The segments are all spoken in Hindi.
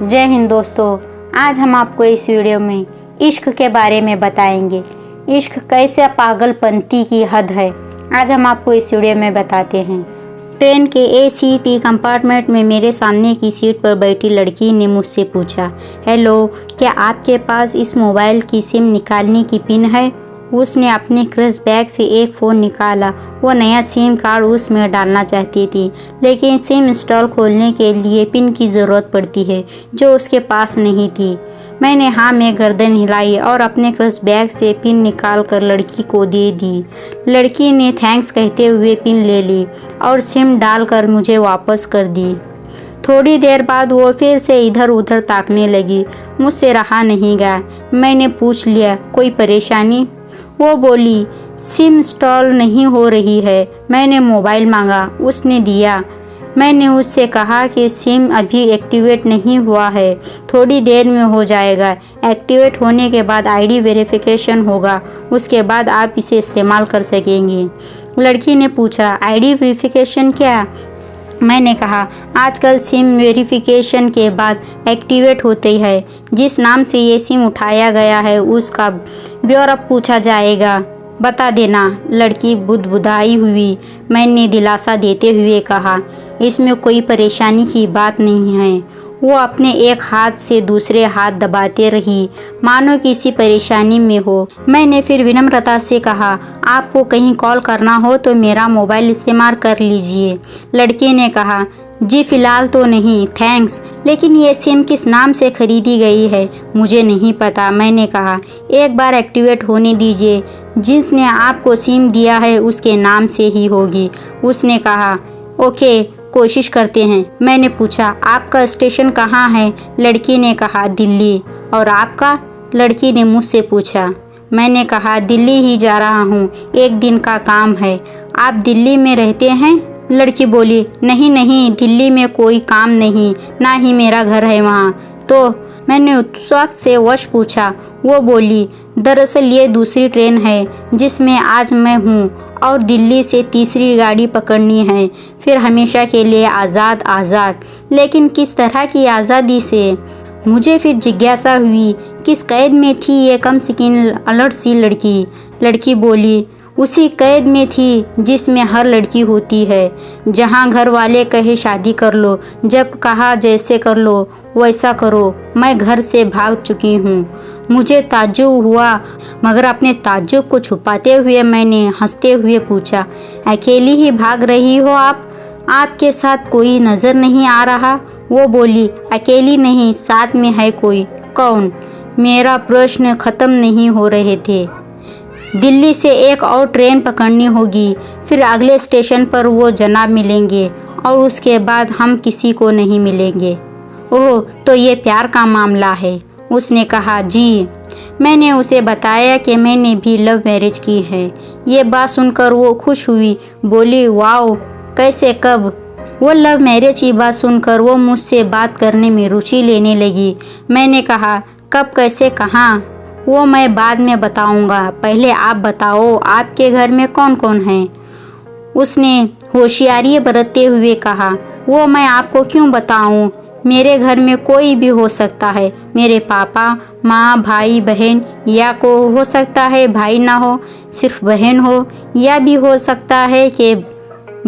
जय हिंद दोस्तों, आज हम आपको इस वीडियो में इश्क के बारे में बताएंगे। इश्क कैसे पागलपंती की हद है, आज हम आपको इस वीडियो में बताते हैं। ट्रेन के एसीटी कंपार्टमेंट में मेरे सामने की सीट पर बैठी लड़की ने मुझसे पूछा, हेलो, क्या आपके पास इस मोबाइल की सिम निकालने की पिन है? उसने अपने क्रश बैग से एक फ़ोन निकाला। वो नया सिम कार्ड उसमें डालना चाहती थी, लेकिन सिम इंस्टॉल खोलने के लिए पिन की ज़रूरत पड़ती है जो उसके पास नहीं थी। मैंने हाँ में गर्दन हिलाई और अपने क्रश बैग से पिन निकाल कर लड़की को दे दी। लड़की ने थैंक्स कहते हुए पिन ले ली और सिम डालकर मुझे वापस कर दी। थोड़ी देर बाद वो फिर से इधर उधर ताकने लगी। मुझसे रहा नहीं गया। मैंने पूछ लिया, कोई परेशानी? वो बोली, सिम इंस्टॉल नहीं हो रही है। मैंने मोबाइल मांगा, उसने दिया। मैंने उससे कहा कि सिम अभी एक्टिवेट नहीं हुआ है, थोड़ी देर में हो जाएगा। एक्टिवेट होने के बाद आईडी वेरिफिकेशन होगा, उसके बाद आप इसे इस्तेमाल कर सकेंगे। लड़की ने पूछा, आईडी वेरिफिकेशन क्या? मैंने कहा, आजकल सिम वेरिफिकेशन के बाद एक्टिवेट होती है। जिस नाम से ये सिम उठाया गया है उसका ब्यौरा पूछा जाएगा, बता देना। लड़की बुदबुदाई हुई। मैंने दिलासा देते हुए कहा, इसमें कोई परेशानी की बात नहीं है। वो अपने एक हाथ से दूसरे हाथ दबाते रही, मानो किसी परेशानी में हो। मैंने फिर विनम्रता से कहा, आपको कहीं कॉल करना हो तो मेरा मोबाइल इस्तेमाल कर लीजिए। लड़की ने कहा, जी फ़िलहाल तो नहीं, थैंक्स, लेकिन ये सिम किस नाम से खरीदी गई है मुझे नहीं पता। मैंने कहा, एक बार एक्टिवेट होने दीजिए, जिसने आपको सिम दिया है उसके नाम से ही होगी। उसने कहा, ओके, कोशिश करते हैं। मैंने पूछा, आपका स्टेशन कहाँ है? लड़की ने कहा, दिल्ली। और आपका? लड़की ने मुझसे पूछा। मैंने कहा, दिल्ली ही जा रहा हूँ, एक दिन का काम है। आप दिल्ली में रहते हैं? लड़की बोली, नहीं नहीं, दिल्ली में कोई काम नहीं, ना ही मेरा घर है वहाँ। तो मैंने उत्सुक से वश पूछा। वो बोली, दरअसल ये दूसरी ट्रेन है जिसमें आज मैं हूँ और दिल्ली से तीसरी गाड़ी पकड़नी है, फिर हमेशा के लिए आज़ाद आज़ाद। लेकिन किस तरह की आज़ादी से? मुझे फिर जिज्ञासा हुई, किस कैद में थी ये कम सिकिन अलर्ट सी लड़की? लड़की बोली, उसी कैद में थी जिसमें हर लड़की होती है, जहाँ घर वाले कहे शादी कर लो, जब कहा जैसे कर लो वैसा करो। मैं घर से भाग चुकी हूँ। मुझे ताज्जुब हुआ, मगर अपने ताज्जुब को छुपाते हुए मैंने हंसते हुए पूछा, अकेली ही भाग रही हो आप? आपके साथ कोई नज़र नहीं आ रहा? वो बोली, अकेली नहीं, साथ में है कोई। कौन? मेरा प्रश्न ख़त्म नहीं हो रहे थे। दिल्ली से एक और ट्रेन पकड़नी होगी, फिर अगले स्टेशन पर वो जनाब मिलेंगे और उसके बाद हम किसी को नहीं मिलेंगे। ओह, तो ये प्यार का मामला है? उसने कहा, जी। मैंने उसे बताया कि मैंने भी लव मैरिज की है। ये बात सुनकर वो खुश हुई, बोली, वाओ, कैसे, कब? वो लव मैरिज की बात सुनकर वो मुझसे बात करने में रुचि लेने लगी। मैंने कहा, कब, कैसे, कहाँ? वो मैं बाद में बताऊंगा, पहले आप बताओ, आपके घर में कौन कौन है? उसने होशियारी बरतते हुए कहा, वो मैं आपको क्यों बताऊं? मेरे घर में कोई भी हो सकता है, मेरे पापा, माँ, भाई, बहन, या को हो सकता है भाई ना हो, सिर्फ बहन हो, या भी हो सकता है कि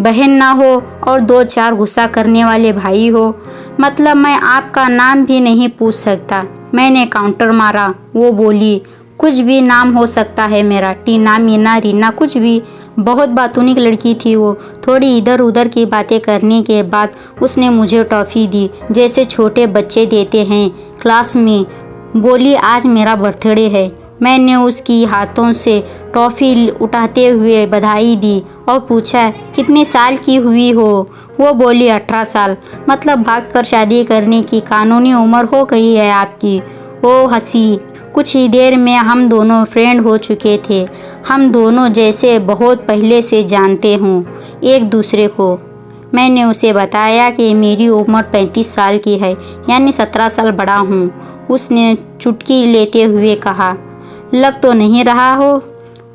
बहन ना हो और दो चार गुस्सा करने वाले भाई हो। मतलब मैं आपका नाम भी नहीं पूछ सकता। मैंने काउंटर मारा। वो बोली, कुछ भी नाम हो सकता है मेरा, टीना, मीना, रीना, कुछ भी। बहुत बातूनी लड़की थी वो। थोड़ी इधर उधर की बातें करने के बाद उसने मुझे टॉफ़ी दी, जैसे छोटे बच्चे देते हैं क्लास में। बोली, आज मेरा बर्थडे है। मैंने उसकी हाथों से टॉफ़ी उठाते हुए बधाई दी और पूछा, कितने साल की हुई हो? वो बोली, 18 साल। मतलब भागकर शादी करने की कानूनी उम्र हो गई है आपकी। वो हंसी। कुछ ही देर में हम दोनों फ्रेंड हो चुके थे। हम दोनों जैसे बहुत पहले से जानते हों एक दूसरे को। मैंने उसे बताया कि मेरी उम्र 35 साल की है, यानी 17 साल बड़ा हूँ। उसने चुटकी लेते हुए कहा, लग तो नहीं रहा हो?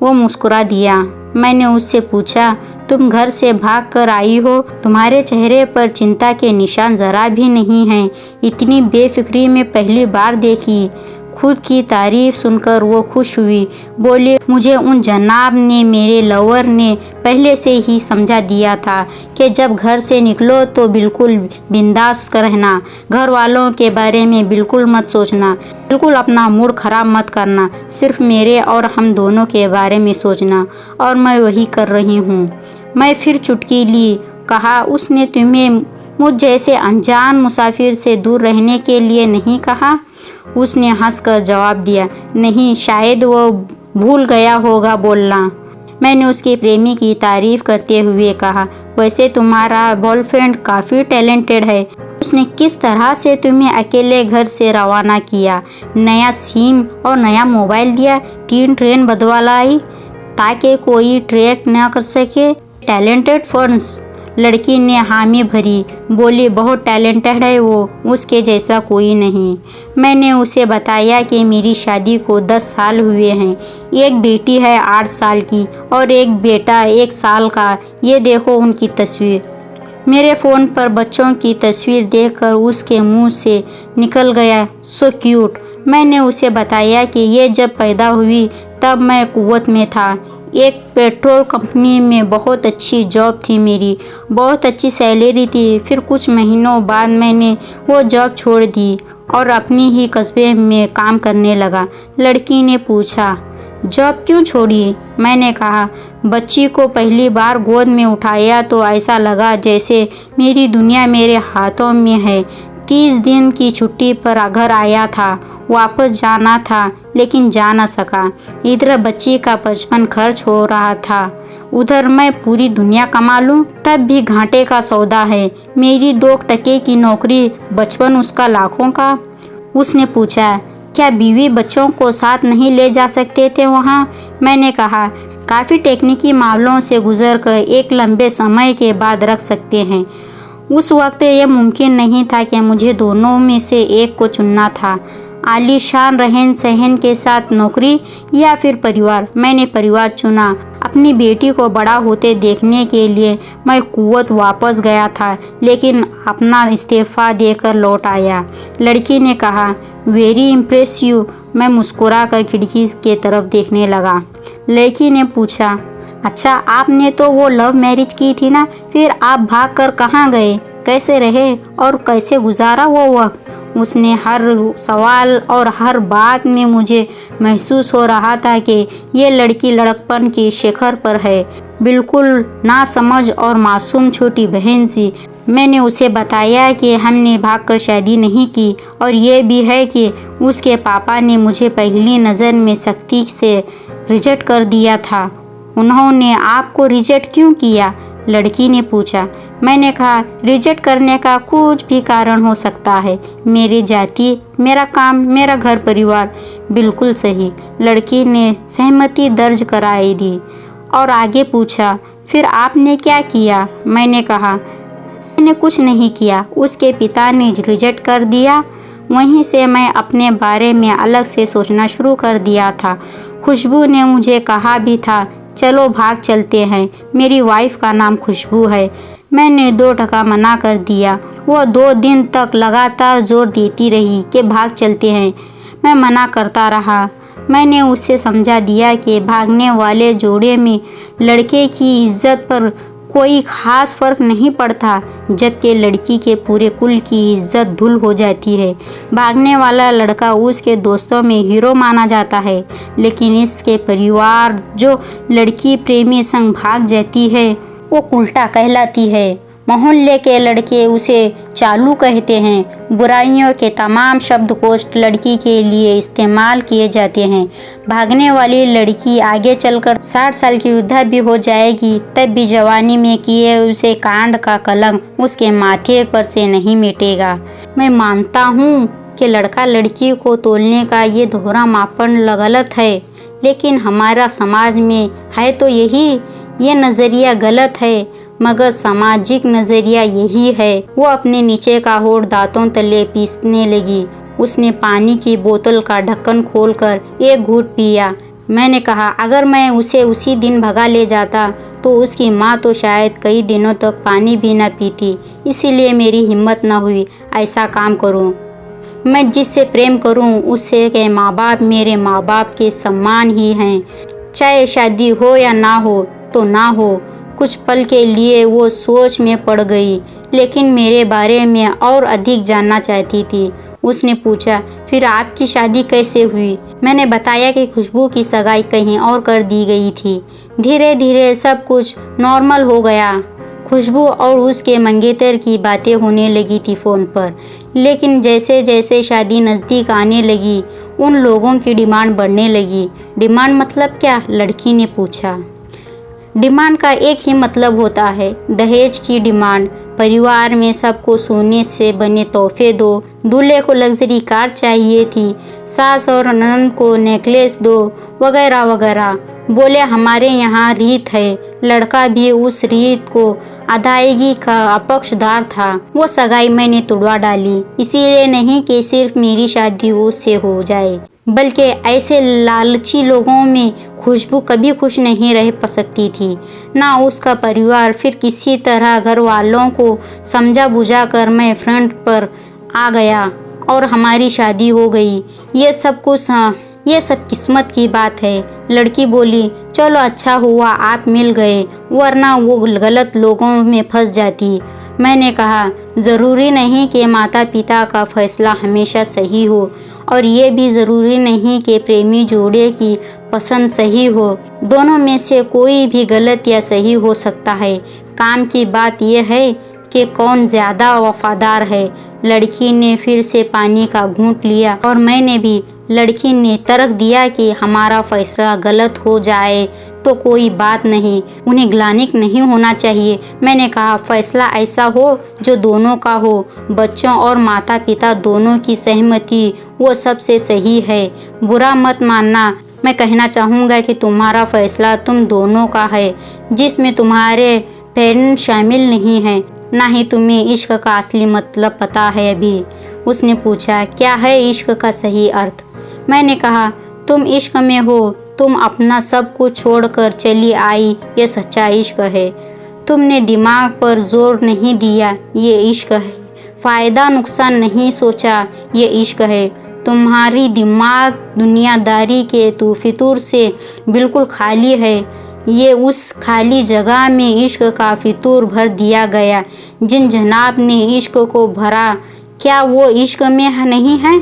वो मुस्कुरा दिया। मैंने उससे पूछा, तुम घर से भाग कर आई हो, तुम्हारे चेहरे पर चिंता के निशान जरा भी नहीं हैं। इतनी बेफिक्री में पहली बार देखी। खुद की तारीफ सुनकर वो खुश हुई। बोली, मुझे उन जनाब ने, मेरे लवर ने पहले से ही समझा दिया था कि जब घर से निकलो तो बिल्कुल बिंदास रहना, घर वालों के बारे में बिल्कुल मत सोचना, बिल्कुल अपना मूड खराब मत करना, सिर्फ मेरे और हम दोनों के बारे में सोचना। और मैं वही कर रही हूँ। मैं फिर चुटकी ली। कहा, उसने तुम्हें मुझ जैसे अनजान मुसाफिर से दूर रहने के लिए नहीं कहा? उसने हंसकर जवाब दिया, नहीं, शायद वो भूल गया होगा बोलना। मैंने उसके प्रेमी की तारीफ करते हुए कहा, वैसे तुम्हारा बॉयफ्रेंड काफ़ी टैलेंटेड है। उसने किस तरह से तुम्हें अकेले घर से रवाना किया? नया सिम और नया मोबाइल दिया, 3 ट्रेन बदलवाई ताकि कोई ट्रैक न कर सके। टैलेंटेड फर्स। लड़की ने हामी भरी। बोली, बहुत टैलेंटेड है वो, उसके जैसा कोई नहीं। मैंने उसे बताया कि मेरी शादी को 10 साल हुए हैं। एक बेटी है 8 साल की और एक बेटा 1 साल का। ये देखो उनकी तस्वीर। मेरे फ़ोन पर बच्चों की तस्वीर देखकर उसके मुंह से निकल गया, सो क्यूट। मैंने उसे बताया कि ये जब पैदा हुई तब मैं कुवैत में था। एक पेट्रोल कंपनी में बहुत अच्छी जॉब थी मेरी, बहुत अच्छी सैलरी थी। फिर कुछ महीनों बाद मैंने वो जॉब छोड़ दी और अपनी ही कस्बे में काम करने लगा। लड़की ने पूछा, जॉब क्यों छोड़ी? मैंने कहा, बच्ची को पहली बार गोद में उठाया तो ऐसा लगा जैसे मेरी दुनिया मेरे हाथों में है। 30 दिन की छुट्टी पर घर आया था, वापस जाना था लेकिन जा न सका। इधर बच्ची का बचपन खर्च हो रहा था, उधर मैं पूरी दुनिया कमा लूं तब भी घाटे का सौदा है। मेरी 2 टके की नौकरी, बचपन उसका लाखों का। उसने पूछा, क्या बीवी बच्चों को साथ नहीं ले जा सकते थे वहाँ? मैंने कहा, काफ़ी टेक्निकी मामलों से गुजरकर एक लंबे समय के बाद रख सकते हैं। उस वक्त यह मुमकिन नहीं था कि मुझे दोनों में से एक को चुनना था, आलीशान रहन सहन के साथ नौकरी या फिर परिवार। मैंने परिवार चुना। अपनी बेटी को बड़ा होते देखने के लिए मैं कुवैत वापस गया था, लेकिन अपना इस्तीफ़ा देकर लौट आया। लड़की ने कहा, वेरी इम्प्रेसिव। मैं मुस्कुराकर खिड़की के तरफ देखने लगा। लड़की ने पूछा, अच्छा, आपने तो वो लव मैरिज की थी ना, फिर आप भाग कर कहाँ गए? कैसे रहे और कैसे गुजारा वो वक्त? उसने हर सवाल और हर बात में मुझे महसूस हो रहा था कि ये लड़की लड़कपन की शिखर पर है, बिल्कुल नासमझ और मासूम छोटी बहन सी। मैंने उसे बताया कि हमने भागकर शादी नहीं की और ये भी है कि उसके पापा ने मुझे पहली नज़र में सख्ती से रिजेक्ट कर दिया था। उन्होंने आपको रिजेक्ट क्यों किया? लड़की ने पूछा। मैंने कहा, रिजेक्ट करने का कुछ भी कारण हो सकता है, मेरी जाति, मेरा काम, मेरा घर परिवार। बिल्कुल सही। लड़की ने सहमति दर्ज कराई दी और आगे पूछा, फिर आपने क्या किया? मैंने कहा, मैंने कुछ नहीं किया, उसके पिता ने रिजेक्ट कर दिया। वहीं से मैं अपने बारे में अलग से सोचना शुरू कर दिया था। खुशबू ने मुझे कहा भी था, चलो भाग चलते हैं, मेरी वाइफ का नाम खुशबू है। मैंने 2 टका मना कर दिया। वो 2 दिन तक लगातार जोर देती रही कि भाग चलते हैं। मैं मना करता रहा। मैंने उसे समझा दिया कि भागने वाले जोड़े में लड़के की इज्जत पर कोई ख़ास फ़र्क नहीं पड़ता, जबकि लड़की के पूरे कुल की इज्जत धूल हो जाती है। भागने वाला लड़का उसके दोस्तों में हीरो माना जाता है, लेकिन इसके परिवार जो लड़की प्रेमी संग भाग जाती है वो उल्टा कहलाती है। मोहल्ले के लड़के उसे चालू कहते हैं। बुराइयों के तमाम शब्दकोश लड़की के लिए इस्तेमाल किए जाते हैं। भागने वाली लड़की आगे चलकर 60 साल की वृद्धा भी हो जाएगी, तब भी जवानी में किए उसे कांड का कलंक उसके माथे पर से नहीं मिटेगा। मैं मानता हूँ कि लड़का लड़की को तोलने का ये दोहरा मापन गलत है, लेकिन हमारा समाज में है तो यही। ये नज़रिया गलत है, मगर सामाजिक नज़रिया यही है। वो अपने नीचे का होठ दांतों तले पीसने लगी। उसने पानी की बोतल का ढक्कन खोलकर एक घूंट पिया। मैंने कहा, अगर मैं उसे उसी दिन भगा ले जाता तो उसकी माँ तो शायद कई दिनों तक पानी भी न पीती। इसीलिए मेरी हिम्मत न हुई ऐसा काम करूं। मैं जिससे प्रेम करूं उससे के माँ बाप मेरे माँ बाप के समान ही हैं, चाहे शादी हो या ना हो तो ना हो। कुछ पल के लिए वो सोच में पड़ गई, लेकिन मेरे बारे में और अधिक जानना चाहती थी। उसने पूछा, फिर आपकी शादी कैसे हुई? मैंने बताया कि खुशबू की सगाई कहीं और कर दी गई थी। धीरे धीरे सब कुछ नॉर्मल हो गया। खुशबू और उसके मंगेतर की बातें होने लगी थी फ़ोन पर, लेकिन जैसे जैसे शादी नज़दीक आने लगी उन लोगों की डिमांड बढ़ने लगी। डिमांड मतलब क्या? लड़की ने पूछा। डिमांड का एक ही मतलब होता है, दहेज की डिमांड। परिवार में सबको सोने से बने तोहफे दो, दूल्हे को लग्जरी कार चाहिए थी, सास और ननद को नेकलेस दो, वगैरह वगैरह। बोले हमारे यहाँ रीत है। लड़का भी उस रीत को अदायगी का अपक्षदार था। वो सगाई मैंने तुड़वा डाली, इसीलिए नहीं कि सिर्फ मेरी शादी उससे हो जाए, बल्कि ऐसे लालची लोगों में खुशबू कभी खुश नहीं रह सकती थी। ना उसका परिवार। फिर किसी तरह घर वालों को समझा बुझा कर मैं फ्रंट पर आ गया और हमारी शादी हो गई। ये सब किस्मत की बात है। लड़की बोली, चलो अच्छा हुआ आप मिल गए, वरना वो गलत लोगों में फंस जाती। मैंने कहा, ज़रूरी नहीं कि माता पिता का फैसला हमेशा सही हो, और ये भी ज़रूरी नहीं कि प्रेमी जोड़े की पसंद सही हो। दोनों में से कोई भी गलत या सही हो सकता है। काम की बात यह है कि कौन ज़्यादा वफादार है। लड़की ने फिर से पानी का घूंट लिया और मैंने भी। लड़की ने तर्क दिया कि हमारा फैसला गलत हो जाए तो कोई बात नहीं, उन्हें ग्लानिक नहीं होना चाहिए। मैंने कहा, फैसला ऐसा हो जो दोनों का हो, बच्चों और माता पिता दोनों की सहमति, वो सबसे सही है। बुरा मत मानना, मैं कहना चाहूँगा कि तुम्हारा फैसला तुम दोनों का है, जिसमें तुम्हारे पेरेंट्स शामिल नहीं हैं। ना ही तुम्हें इश्क का असली मतलब पता है अभी। उसने पूछा, क्या है इश्क का सही अर्थ? मैंने कहा, तुम इश्क में हो, तुम अपना सब कुछ छोड़कर चली आई, ये सच्चा इश्क है। तुमने दिमाग पर जोर नहीं दिया, ये इश्क है। फ़ायदा नुकसान नहीं सोचा, ये इश्क है। तुम्हारी दिमाग दुनियादारी के फितूर से बिल्कुल खाली है। ये उस खाली जगह में इश्क का फितूर भर दिया गया। जिन जनाब ने इश्क को भरा, क्या वो इश्क में नहीं है?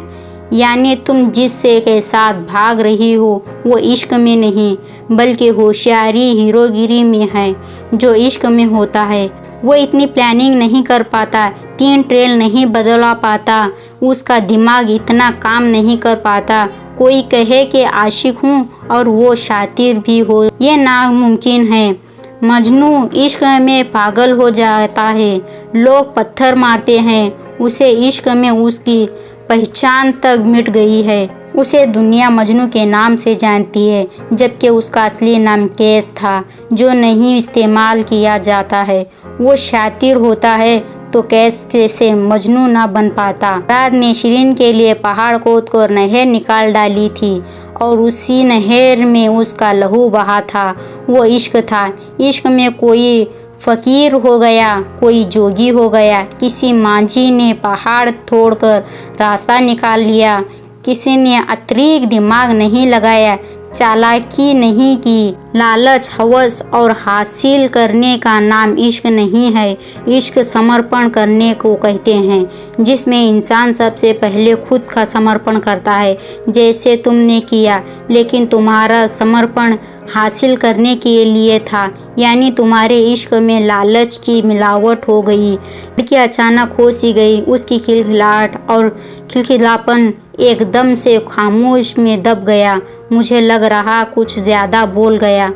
यानी तुम जिससे के साथ भाग रही हो वो इश्क में नहीं, बल्कि होशियारी हीरोगिरी में है। जो इश्क में होता है वो इतनी प्लानिंग नहीं कर पाता, 3 ट्रेल नहीं बदला पाता, उसका दिमाग इतना काम नहीं कर पाता। कोई कहे कि आशिक हूँ और वो शातिर भी हो, ये नामुमकिन है। मजनू इश्क में पागल हो जाता है, लोग पत्थर मारते हैं उसे। इश्क में उसकी पहचान तक मिट गई है। उसे दुनिया मजनू के नाम से जानती है, जबकि उसका असली नाम केस था, जो नहीं इस्तेमाल किया जाता है। वो शातिर होता है तो केस से मजनू ना बन पाता। रात ने शिरीन के लिए पहाड़ खोद कर नहर निकाल डाली थी और उसी नहर में उसका लहू बहा था। वो इश्क था। इश्क में कोई फ़कीर हो गया, कोई जोगी हो गया। किसी मांझी ने पहाड़ तोड़कर रास्ता निकाल लिया, किसी ने अतिरिक्त दिमाग नहीं लगाया, चालाकी नहीं की। लालच, हवस और हासिल करने का नाम इश्क नहीं है। इश्क समर्पण करने को कहते हैं, जिसमें इंसान सबसे पहले खुद का समर्पण करता है, जैसे तुमने किया। लेकिन तुम्हारा समर्पण हासिल करने के लिए था, यानी तुम्हारे इश्क में लालच की मिलावट हो गई। लड़की अचानक हो सी गई। उसकी खिलखिलाहट और खिलखिलापन एकदम से खामोश में दब गया। मुझे लग रहा कुछ ज़्यादा बोल गया,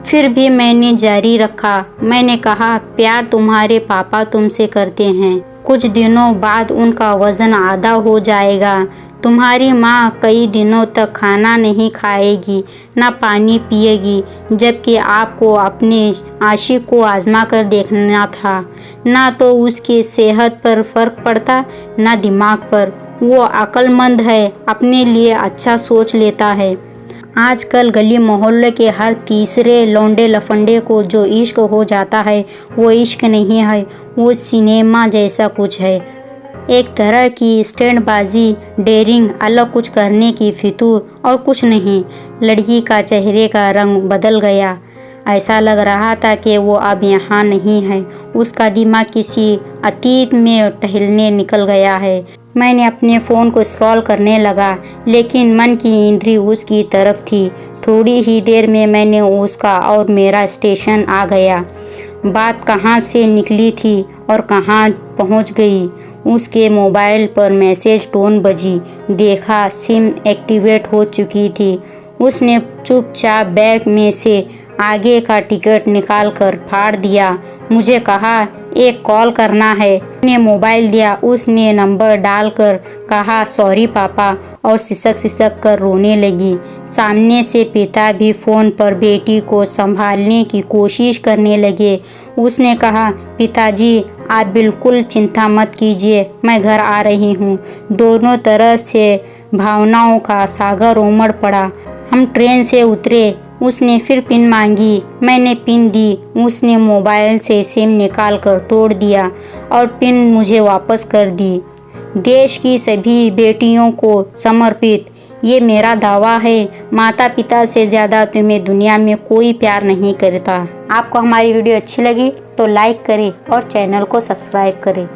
फिर भी मैंने जारी रखा। मैंने कहा, प्यार तुम्हारे पापा तुमसे करते हैं, कुछ दिनों बाद उनका वज़न आधा हो जाएगा। तुम्हारी माँ कई दिनों तक खाना नहीं खाएगी, ना पानी पिएगी, जबकि आपको अपने आशिक को आजमा कर देखना था। ना तो उसकी सेहत पर फ़र्क पड़ता, ना दिमाग पर। वो अक्लमंद है, अपने लिए अच्छा सोच लेता है। आजकल गली मोहल्ले के हर तीसरे लौंडे लफंडे को जो इश्क हो जाता है वो इश्क नहीं है, वो सिनेमा जैसा कुछ है। एक तरह की स्टैंडबाजी, डेयरिंग, अलग कुछ करने की फितूर और कुछ नहीं। लड़की का चेहरे का रंग बदल गया। ऐसा लग रहा था कि वो अब यहाँ नहीं है। उसका दिमाग किसी अतीत में टहलने निकल गया है। मैंने अपने फ़ोन को स्क्रॉल करने लगा, लेकिन मन की इंद्री उसकी तरफ थी। थोड़ी ही देर में मैंने उसका और मेरा स्टेशन आ गया। बात कहाँ से निकली थी और कहाँ पहुँच गई। उसके मोबाइल पर मैसेज टोन बजी। देखा, सिम एक्टिवेट हो चुकी थी। उसने चुपचाप बैग में से आगे का टिकट निकाल कर फाड़ दिया। मुझे कहा, एक कॉल करना है। मैंने मोबाइल दिया। उसने नंबर डालकर कहा, सॉरी पापा, और सिसक कर रोने लगी। सामने से पिता भी फ़ोन पर बेटी को संभालने की कोशिश करने लगे। उसने कहा, पिताजी आप बिल्कुल चिंता मत कीजिए, मैं घर आ रही हूँ। दोनों तरफ से भावनाओं का सागर उमड़ पड़ा। हम ट्रेन से उतरे। उसने फिर पिन मांगी। मैंने पिन दी। उसने मोबाइल से सिम निकाल कर तोड़ दिया और पिन मुझे वापस कर दी। देश की सभी बेटियों को समर्पित ये मेरा दावा है। माता पिता से ज़्यादा तुम्हें दुनिया में कोई प्यार नहीं करता। आपको हमारी वीडियो अच्छी लगी तो लाइक करें और चैनल को सब्सक्राइब करें।